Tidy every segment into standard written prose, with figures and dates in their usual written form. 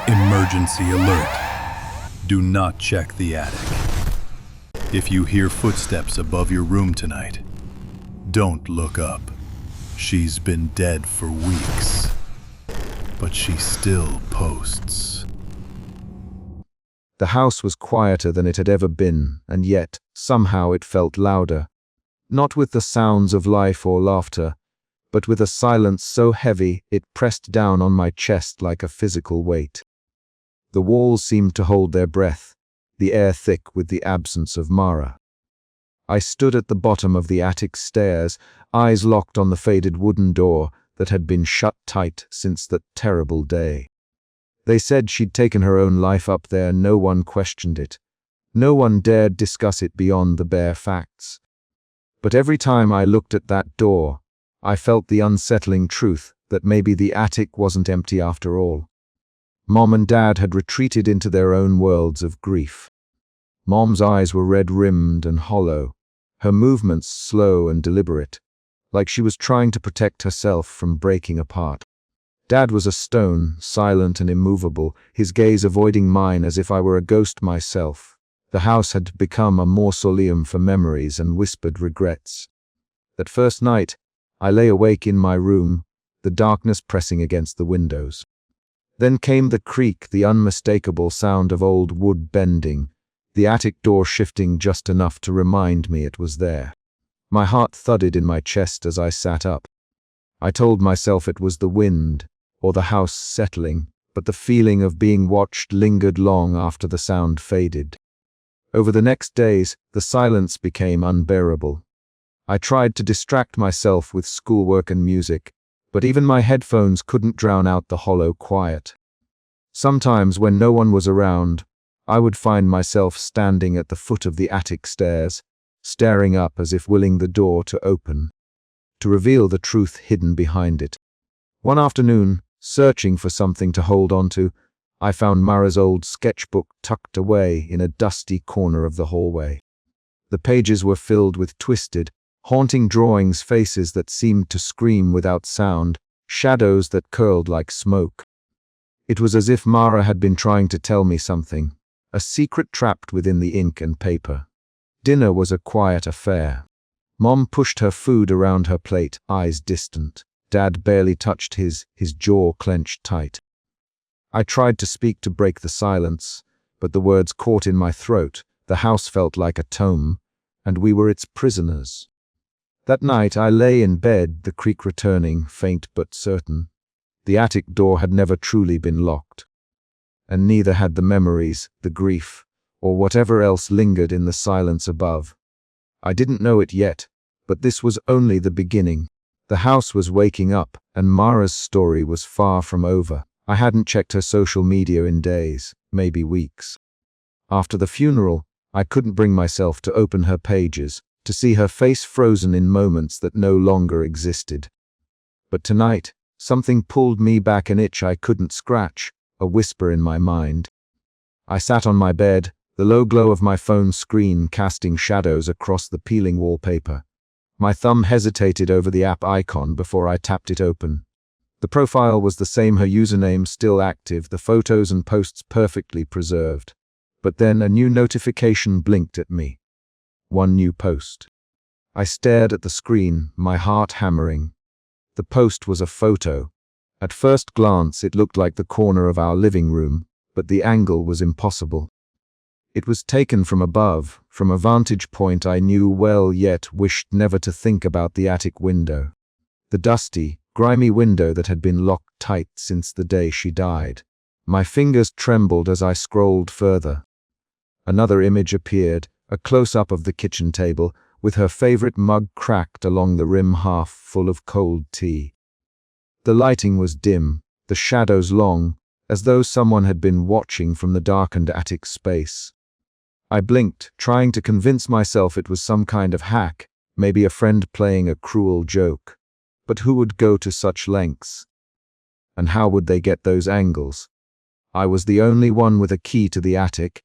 Emergency alert. Do not check the attic. If you hear footsteps above your room tonight, don't look up. She's been dead for weeks, but she still posts. The house was quieter than it had ever been, and yet, somehow it felt louder. Not with the sounds of life or laughter, but with a silence so heavy it pressed down on my chest like a physical weight. The walls seemed to hold their breath, the air thick with the absence of Mara. I stood at the bottom of the attic stairs, eyes locked on the faded wooden door that had been shut tight since that terrible day. They said she'd taken her own life up there. No one questioned it. No one dared discuss it beyond the bare facts. But every time I looked at that door, I felt the unsettling truth that maybe the attic wasn't empty after all. Mom and Dad had retreated into their own worlds of grief. Mom's eyes were red-rimmed and hollow, her movements slow and deliberate, like she was trying to protect herself from breaking apart. Dad was a stone, silent and immovable, his gaze avoiding mine as if I were a ghost myself. The house had become a mausoleum for memories and whispered regrets. That first night, I lay awake in my room, the darkness pressing against the windows. Then came the creak, the unmistakable sound of old wood bending, the attic door shifting just enough to remind me it was there. My heart thudded in my chest as I sat up. I told myself it was the wind, or the house settling, but the feeling of being watched lingered long after the sound faded. Over the next days, the silence became unbearable. I tried to distract myself with schoolwork and music, but even my headphones couldn't drown out the hollow quiet. Sometimes, when no one was around, I would find myself standing at the foot of the attic stairs, staring up as if willing the door to open, to reveal the truth hidden behind it. One afternoon, searching for something to hold onto, I found Mara's old sketchbook tucked away in a dusty corner of the hallway. The pages were filled with twisted, haunting drawings, faces that seemed to scream without sound, shadows that curled like smoke. It was as if Mara had been trying to tell me something, a secret trapped within the ink and paper. Dinner was a quiet affair. Mom pushed her food around her plate, eyes distant. Dad barely touched his jaw clenched tight. I tried to speak to break the silence, but the words caught in my throat. The house felt like a tomb, and we were its prisoners. That night I lay in bed, the creak returning, faint but certain. The attic door had never truly been locked, and neither had the memories, the grief, or whatever else lingered in the silence above. I didn't know it yet, but this was only the beginning. The house was waking up, and Mara's story was far from over. I hadn't checked her social media in days, maybe weeks. After the funeral, I couldn't bring myself to open her pages, to see her face frozen in moments that no longer existed. But tonight, something pulled me back, an itch I couldn't scratch, a whisper in my mind. I sat on my bed, the low glow of my phone screen casting shadows across the peeling wallpaper. My thumb hesitated over the app icon before I tapped it open. The profile was the same, her username still active, the photos and posts perfectly preserved. But then a new notification blinked at me. One new post. I stared at the screen, my heart hammering. The post was a photo. At first glance, it looked like the corner of our living room, but the angle was impossible. It was taken from above, from a vantage point I knew well yet wished never to think about, the attic window. The dusty, grimy window that had been locked tight since the day she died. My fingers trembled as I scrolled further. Another image appeared, a close-up of the kitchen table, with her favorite mug cracked along the rim half full of cold tea. The lighting was dim, the shadows long, as though someone had been watching from the darkened attic space. I blinked, trying to convince myself it was some kind of hack, maybe a friend playing a cruel joke. But who would go to such lengths? And how would they get those angles? I was the only one with a key to the attic,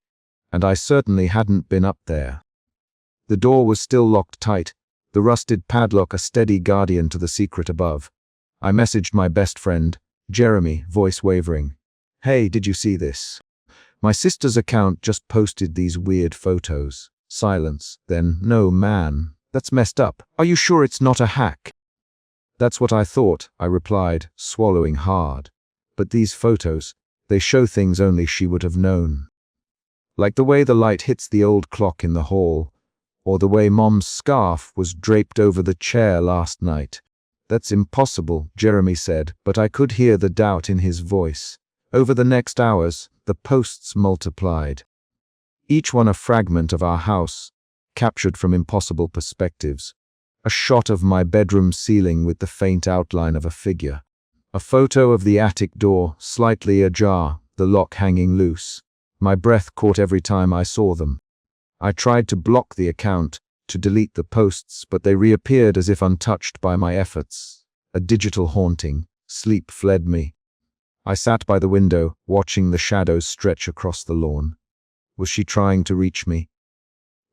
and I certainly hadn't been up there. The door was still locked tight, the rusted padlock a steady guardian to the secret above. I messaged my best friend, Jeremy, voice wavering. Hey, did you see this? My sister's account just posted these weird photos. Silence. Then, no man. That's messed up. Are you sure it's not a hack? That's what I thought, I replied, swallowing hard. But these photos, they show things only she would have known. Like the way the light hits the old clock in the hall, or the way Mom's scarf was draped over the chair last night. That's impossible, Jeremy said, but I could hear the doubt in his voice. Over the next hours, the posts multiplied. Each one a fragment of our house, captured from impossible perspectives. A shot of my bedroom ceiling with the faint outline of a figure. A photo of the attic door, slightly ajar, the lock hanging loose. My breath caught every time I saw them. I tried to block the account, to delete the posts, but they reappeared as if untouched by my efforts. A digital haunting. Sleep fled me. I sat by the window, watching the shadows stretch across the lawn. Was she trying to reach me?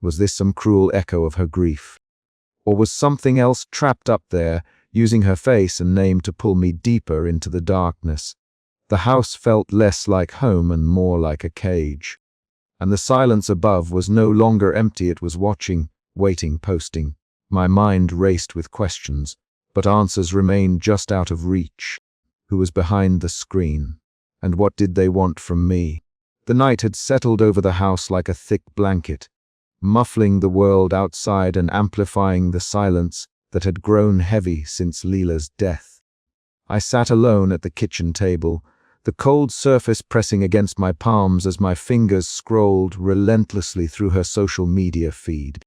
Was this some cruel echo of her grief? Or was something else trapped up there, using her face and name to pull me deeper into the darkness? The house felt less like home and more like a cage. And the silence above was no longer empty, it was watching, waiting, posting. My mind raced with questions, but answers remained just out of reach. Who was behind the screen? And what did they want from me? The night had settled over the house like a thick blanket, muffling the world outside and amplifying the silence that had grown heavy since Leela's death. I sat alone at the kitchen table, the cold surface pressing against my palms as my fingers scrolled relentlessly through her social media feed.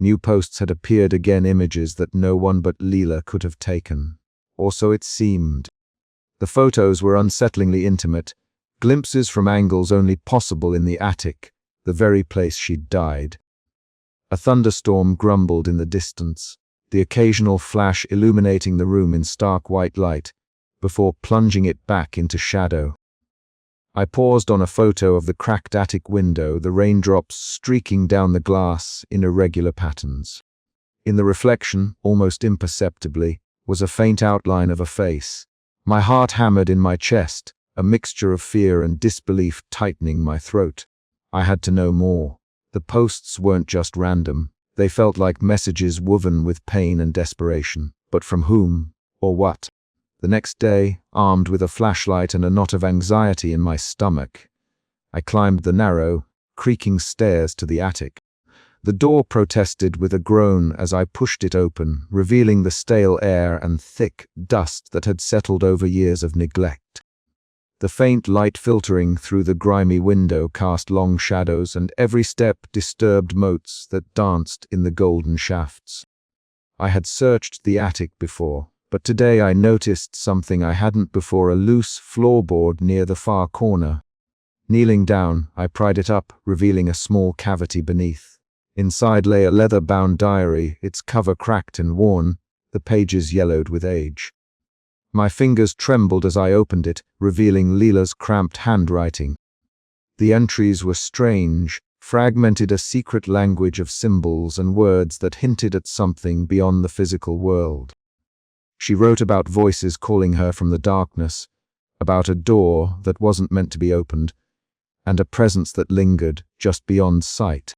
New posts had appeared again, images that no one but Leela could have taken. Or so it seemed. The photos were unsettlingly intimate, glimpses from angles only possible in the attic, the very place she'd died. A thunderstorm grumbled in the distance, the occasional flash illuminating the room in stark white light, before plunging it back into shadow. I paused on a photo of the cracked attic window, the raindrops streaking down the glass in irregular patterns. In the reflection, almost imperceptibly, was a faint outline of a face. My heart hammered in my chest, a mixture of fear and disbelief tightening my throat. I had to know more. The posts weren't just random. They felt like messages woven with pain and desperation. But from whom? Or what? The next day, armed with a flashlight and a knot of anxiety in my stomach, I climbed the narrow, creaking stairs to the attic. The door protested with a groan as I pushed it open, revealing the stale air and thick dust that had settled over years of neglect. The faint light filtering through the grimy window cast long shadows, and every step disturbed motes that danced in the golden shafts. I had searched the attic before, but today I noticed something I hadn't before: a loose floorboard near the far corner. Kneeling down, I pried it up, revealing a small cavity beneath. Inside lay a leather-bound diary, its cover cracked and worn, the pages yellowed with age. My fingers trembled as I opened it, revealing Leela's cramped handwriting. The entries were strange, fragmented, a secret language of symbols and words that hinted at something beyond the physical world. She wrote about voices calling her from the darkness, about a door that wasn't meant to be opened, and a presence that lingered just beyond sight.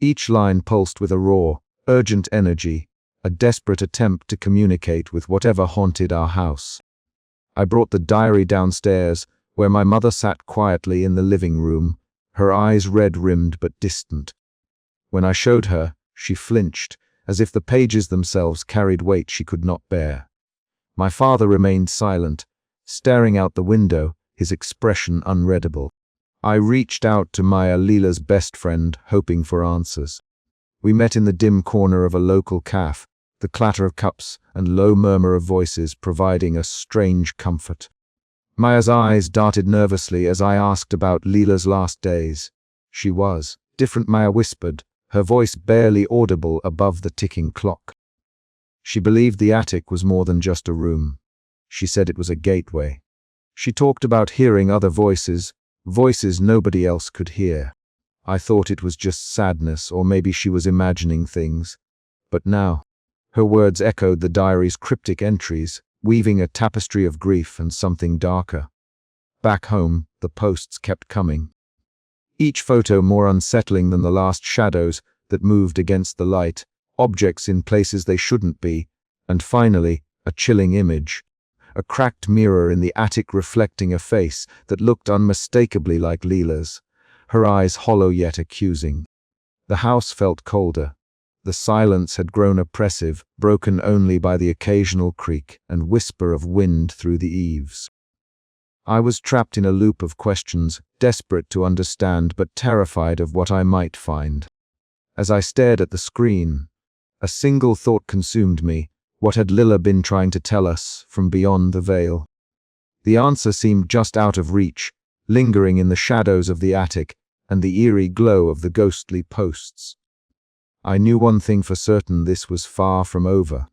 Each line pulsed with a raw, urgent energy, a desperate attempt to communicate with whatever haunted our house. I brought the diary downstairs, where my mother sat quietly in the living room, her eyes red-rimmed but distant. When I showed her, she flinched, as if the pages themselves carried weight she could not bear. My father remained silent, staring out the window, his expression unreadable. I reached out to Maya, Leela's best friend, hoping for answers. We met in the dim corner of a local cafe, the clatter of cups and low murmur of voices providing a strange comfort. Maya's eyes darted nervously as I asked about Leela's last days. She was different, Maya whispered, her voice barely audible above the ticking clock. She believed the attic was more than just a room. She said it was a gateway. She talked about hearing other voices, voices nobody else could hear. I thought it was just sadness, or maybe she was imagining things. But now, her words echoed the diary's cryptic entries, weaving a tapestry of grief and something darker. Back home, the posts kept coming. Each photo more unsettling than the last, shadows that moved against the light, objects in places they shouldn't be, and finally, a chilling image. A cracked mirror in the attic reflecting a face that looked unmistakably like Leela's, her eyes hollow yet accusing. The house felt colder. The silence had grown oppressive, broken only by the occasional creak and whisper of wind through the eaves. I was trapped in a loop of questions, desperate to understand but terrified of what I might find. As I stared at the screen, a single thought consumed me. What had Lila been trying to tell us from beyond the veil? The answer seemed just out of reach, lingering in the shadows of the attic and the eerie glow of the ghostly posts. I knew one thing for certain: this was far from over.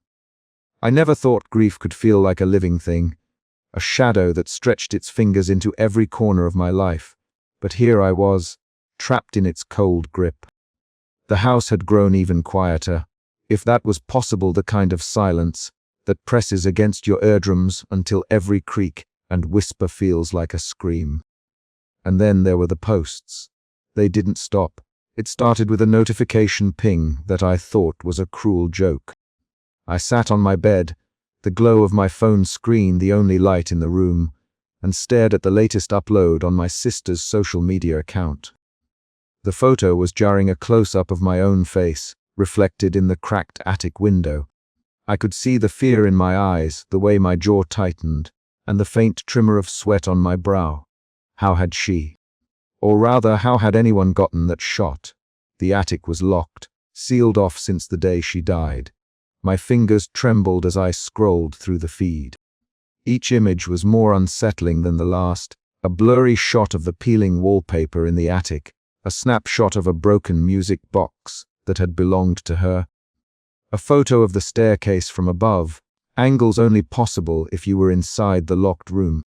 I never thought grief could feel like a living thing, a shadow that stretched its fingers into every corner of my life. But here I was, trapped in its cold grip. The house had grown even quieter, if that was possible, the kind of silence that presses against your eardrums until every creak and whisper feels like a scream. And then there were the posts. They didn't stop. It started with a notification ping that I thought was a cruel joke. I sat on my bed, the glow of my phone screen the only light in the room, and stared at the latest upload on my sister's social media account. The photo was jarring, a close-up of my own face, reflected in the cracked attic window. I could see the fear in my eyes, the way my jaw tightened, and the faint tremor of sweat on my brow. How had she? Or rather, how had anyone gotten that shot? The attic was locked, sealed off since the day she died. My fingers trembled as I scrolled through the feed. Each image was more unsettling than the last, a blurry shot of the peeling wallpaper in the attic, a snapshot of a broken music box that had belonged to her, a photo of the staircase from above, angles only possible if you were inside the locked room.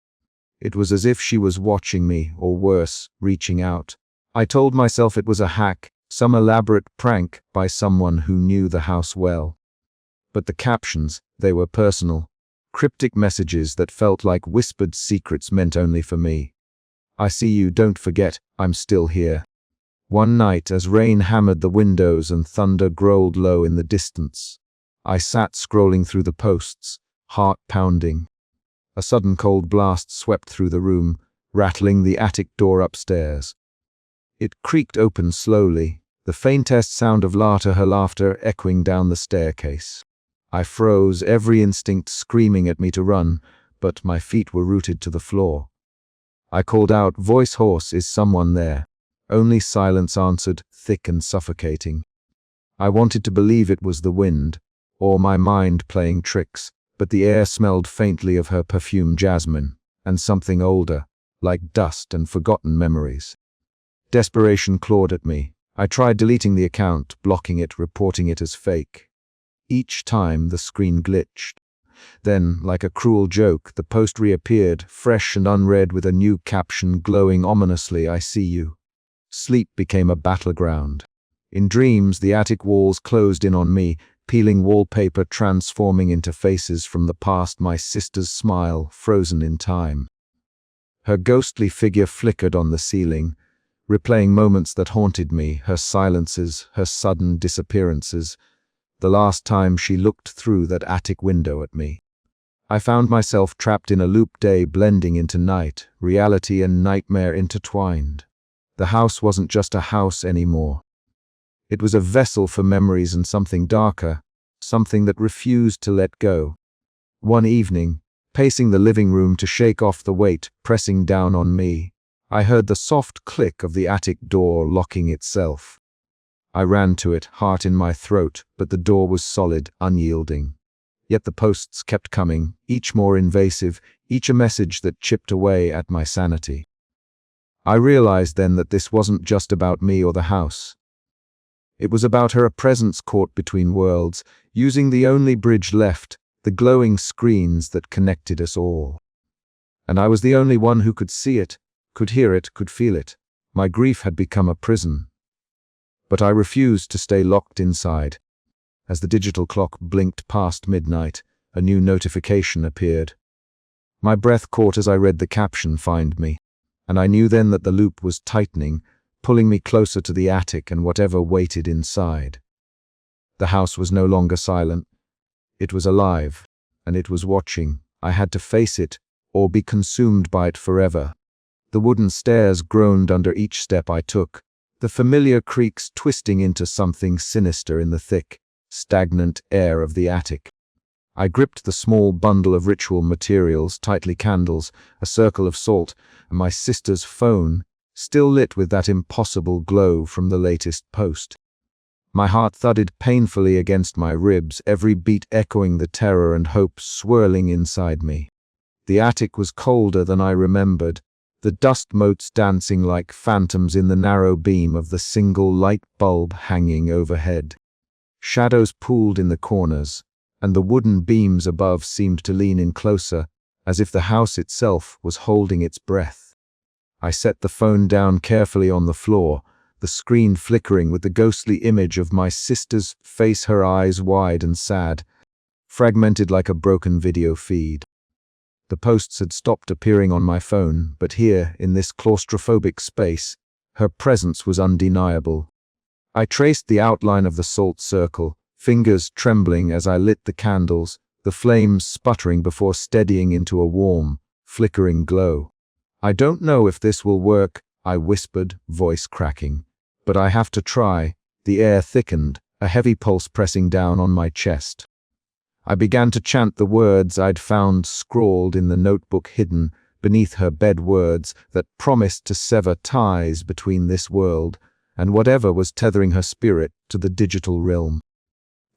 It was as if she was watching me, or worse, reaching out. I told myself it was a hack, some elaborate prank by someone who knew the house well. But the captions, they were personal, cryptic messages that felt like whispered secrets meant only for me. I see you, don't forget, I'm still here. One night, as rain hammered the windows and thunder growled low in the distance, I sat scrolling through the posts, heart pounding. A sudden cold blast swept through the room, rattling the attic door upstairs. It creaked open slowly, the faintest sound of her laughter echoing down the staircase. I froze, every instinct screaming at me to run, but my feet were rooted to the floor. I called out, voice hoarse, is someone there? Only silence answered, thick and suffocating. I wanted to believe it was the wind, or my mind playing tricks, but the air smelled faintly of her perfume, jasmine, and something older, like dust and forgotten memories. Desperation clawed at me. I tried deleting the account, blocking it, reporting it as fake. Each time the screen glitched. Then, like a cruel joke, the post reappeared, fresh and unread, with a new caption glowing ominously, I see you. Sleep became a battleground. In dreams, the attic walls closed in on me, peeling wallpaper transforming into faces from the past, my sister's smile frozen in time. Her ghostly figure flickered on the ceiling, replaying moments that haunted me, her silences, her sudden disappearances, the last time she looked through that attic window at me. I found myself trapped in a loop, day blending into night, reality and nightmare intertwined. The house wasn't just a house anymore. It was a vessel for memories and something darker, something that refused to let go. One evening, pacing the living room to shake off the weight pressing down on me, I heard the soft click of the attic door locking itself. I ran to it, heart in my throat, but the door was solid, unyielding. Yet the posts kept coming, each more invasive, each a message that chipped away at my sanity. I realized then that this wasn't just about me or the house. It was about her, a presence caught between worlds, using the only bridge left, the glowing screens that connected us all. And I was the only one who could see it, could hear it, could feel it. My grief had become a prison. But I refused to stay locked inside. As the digital clock blinked past midnight, a new notification appeared. My breath caught as I read the caption, find me. and I knew then that the loop was tightening, pulling me closer to the attic and whatever waited inside. The house was no longer silent. It was alive, and it was watching. I had to face it, or be consumed by it forever. The wooden stairs groaned under each step I took, the familiar creaks twisting into something sinister in the thick, stagnant air of the attic. I gripped the small bundle of ritual materials, tightly candles, a circle of salt, and my sister's phone, still lit with that impossible glow from the latest post. My heart thudded painfully against my ribs, every beat echoing the terror and hope swirling inside me. The attic was colder than I remembered, the dust motes dancing like phantoms in the narrow beam of the single light bulb hanging overhead. Shadows pooled in the corners, and the wooden beams above seemed to lean in closer, as if the house itself was holding its breath. I set the phone down carefully on the floor, the screen flickering with the ghostly image of my sister's face, her eyes wide and sad, fragmented like a broken video feed. The posts had stopped appearing on my phone, but here, in this claustrophobic space, her presence was undeniable. I traced the outline of the salt circle, fingers trembling as I lit the candles, the flames sputtering before steadying into a warm, flickering glow. "I don't know if this will work," I whispered, voice cracking. "But I have to try." The air thickened, a heavy pulse pressing down on my chest. I began to chant the words I'd found scrawled in the notebook hidden beneath her bed, words that promised to sever ties between this world and whatever was tethering her spirit to the digital realm.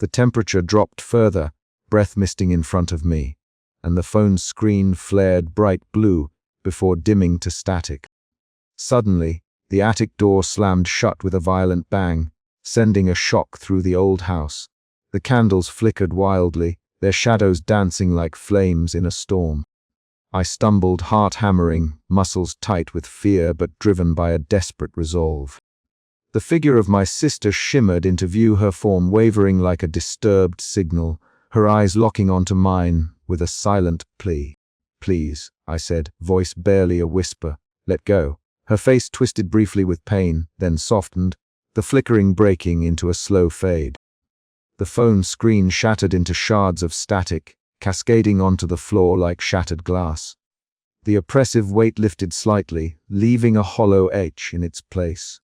The temperature dropped further, breath misting in front of me, and the phone's screen flared bright blue before dimming to static. Suddenly, the attic door slammed shut with a violent bang, sending a shock through the old house. The candles flickered wildly, their shadows dancing like flames in a storm. I stumbled, heart hammering, muscles tight with fear but driven by a desperate resolve. The figure of my sister shimmered into view, her form wavering like a disturbed signal, her eyes locking onto mine with a silent plea. "Please," I said, voice barely a whisper. "Let go." Her face twisted briefly with pain, then softened, the flickering breaking into a slow fade. The phone screen shattered into shards of static, cascading onto the floor like shattered glass. The oppressive weight lifted slightly, leaving a hollow H in its place.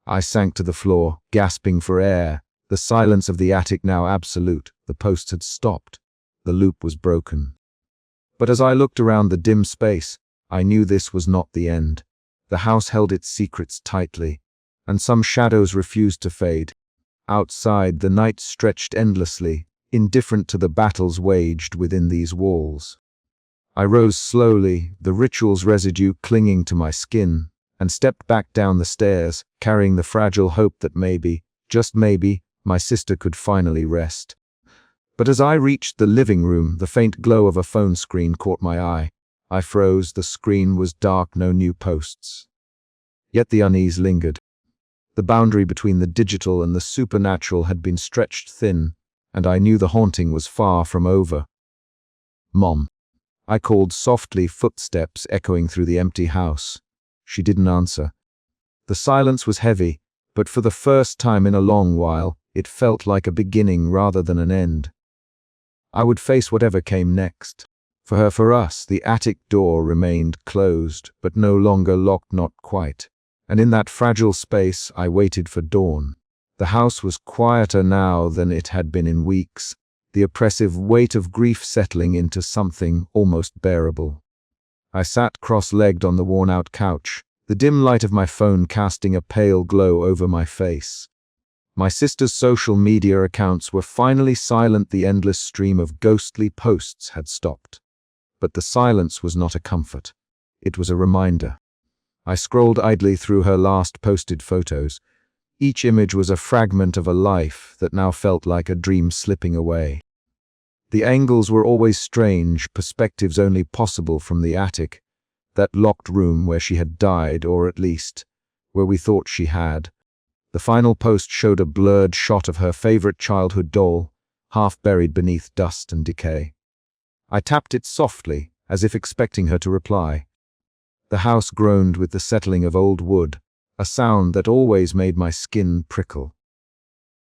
I sank to the floor, gasping for air, the silence of the attic now absolute. The posts had stopped. The loop was broken. But as I looked around the dim space, I knew this was not the end. The house held its secrets tightly, and some shadows refused to fade. Outside, the night stretched endlessly, indifferent to the battles waged within these walls. I rose slowly, the ritual's residue clinging to my skin, and stepped back down the stairs, carrying the fragile hope that maybe, just maybe, my sister could finally rest. But as I reached the living room, the faint glow of a phone screen caught my eye. I froze. The screen was dark, no new posts. Yet the unease lingered. The boundary between the digital and the supernatural had been stretched thin, and I knew the haunting was far from over. "Mom." I called softly, footsteps echoing through the empty house. She didn't answer. The silence was heavy, but for the first time in a long while, it felt like a beginning rather than an end. I would face whatever came next. For her, for us, the attic door remained closed, but no longer locked, not quite. And in that fragile space, I waited for dawn. The house was quieter now than it had been in weeks, the oppressive weight of grief settling into something almost bearable. I sat cross-legged on the worn-out couch, the dim light of my phone casting a pale glow over my face. My sister's social media accounts were finally silent. The endless stream of ghostly posts had stopped. But the silence was not a comfort. It was a reminder. I scrolled idly through her last posted photos. Each image was a fragment of a life that now felt like a dream slipping away. The angles were always strange, perspectives only possible from the attic, that locked room where she had died, or at least, where we thought she had. The final post showed a blurred shot of her favorite childhood doll, half buried beneath dust and decay. I tapped it softly, as if expecting her to reply. The house groaned with the settling of old wood, a sound that always made my skin prickle.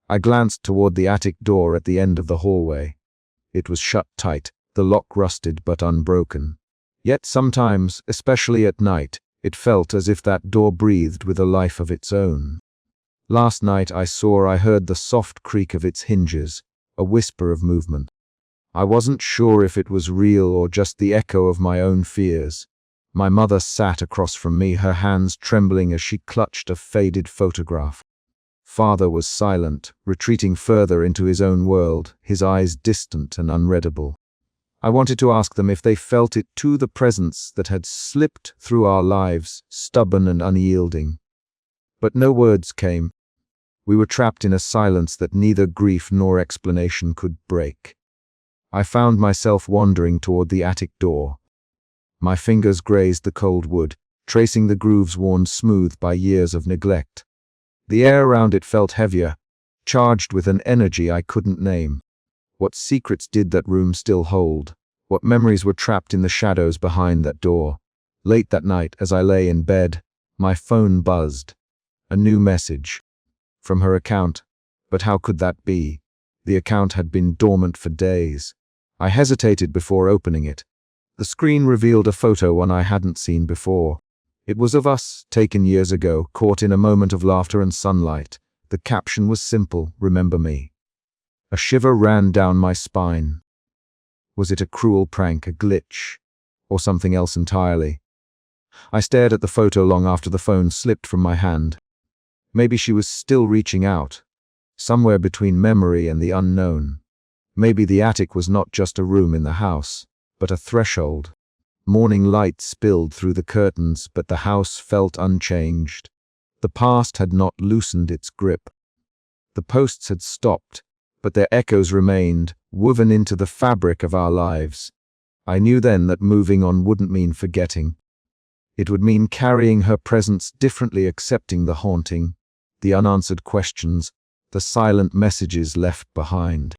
I glanced toward the attic door at the end of the hallway. It was shut tight, the lock rusted but unbroken. Yet sometimes, especially at night, it felt as if that door breathed with a life of its own. Last night I heard the soft creak of its hinges, a whisper of movement. I wasn't sure if it was real or just the echo of my own fears. My mother sat across from me, her hands trembling as she clutched a faded photograph. Father was silent, retreating further into his own world, his eyes distant and unreadable. I wanted to ask them if they felt it too, the presence that had slipped through our lives, stubborn and unyielding. But no words came. We were trapped in a silence that neither grief nor explanation could break. I found myself wandering toward the attic door. My fingers grazed the cold wood, tracing the grooves worn smooth by years of neglect. The air around it felt heavier, charged with an energy I couldn't name. What secrets did that room still hold? What memories were trapped in the shadows behind that door? Late that night, as I lay in bed, my phone buzzed. A new message. From her account. But how could that be? The account had been dormant for days. I hesitated before opening it. The screen revealed a photo one I hadn't seen before. It was of us, taken years ago, caught in a moment of laughter and sunlight. The caption was simple, "Remember me." A shiver ran down my spine. Was it a cruel prank, a glitch, or something else entirely? I stared at the photo long after the phone slipped from my hand. Maybe she was still reaching out, somewhere between memory and the unknown. Maybe the attic was not just a room in the house, but a threshold. Morning light spilled through the curtains, but the house felt unchanged. The past had not loosened its grip. The posts had stopped, but their echoes remained, woven into the fabric of our lives. I knew then that moving on wouldn't mean forgetting. It would mean carrying her presence differently, accepting the haunting, the unanswered questions, the silent messages left behind.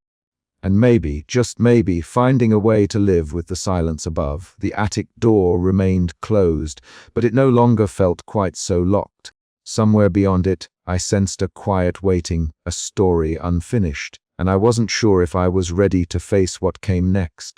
And maybe, just maybe, finding a way to live with the silence above. The attic door remained closed, but it no longer felt quite so locked. Somewhere beyond it, I sensed a quiet waiting, a story unfinished, and I wasn't sure if I was ready to face what came next.